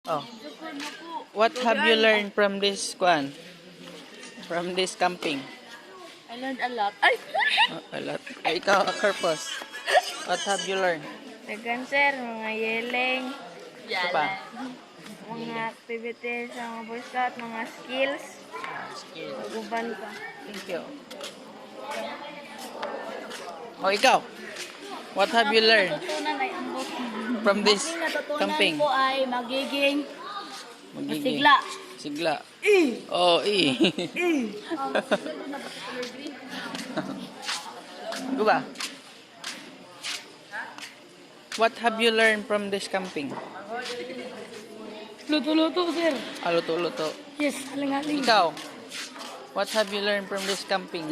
Oh. What have you learned from this kwan? From this camping? I learned a lot. Ay! A lot. Ay, ikaw, Purpose. What have you learned? Dagan sir, mga yelling, Ito pa? mga activities sa mga Boy Scout, mga skills, Skill. uban pa. Thank you. Oh, ikaw. What have you learned Natutunan ay ang book. from this Natutunan camping? ko ay magiging Magiging. masigla. Sigla. Oh, Diba? What have you learned from this camping? Luto-luto sir. Luto-luto. Yes, aling-aling. Ikaw, what have you learned from this camping?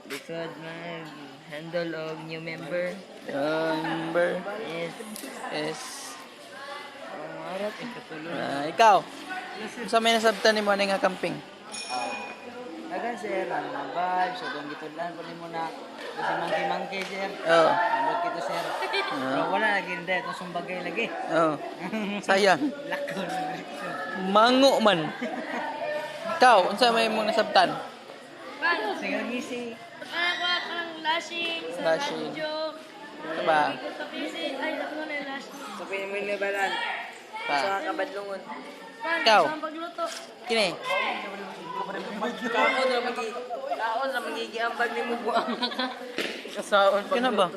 Because handle of new member Number is is... harap yung katulong. ikaw, sa may nasabtan ni mo na nga camping? Dagan sir, ang vibe, so kung gito lang po mo na kasi monkey sir. Oo. Nandot kito sir. Pero wala lagi hindi, itong sumbagay lagi. Oo. Sayang. Lako na direksyon. Mango man. Ikaw, unsa may mong nasabtan? Sige ngisi. Ang lashing, sa Lashing. radyo. Diba? Sa PC, ay, ako na yung lashing. Sabihin mo yung lebalan. Pa. Sa kabadlungon. Ikaw. Sa pagluto. Kini. Kaon na magigiambag ni mo buang ka. Kasaon pag Kina ba?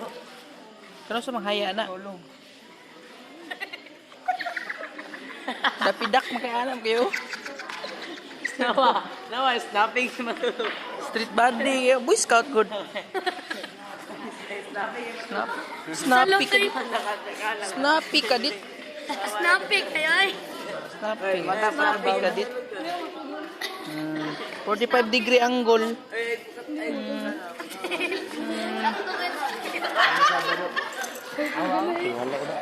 Kano sa manghaya na? Dapidak makaialam kayo. Nawa, snapping si matulog. Street body. Boy Scout good. Snap. Snappy ka dit. Snappy ka dit. Snappy kayo ay. Snappy. Snappy ka dit. 45-degree angle. Wala ko na.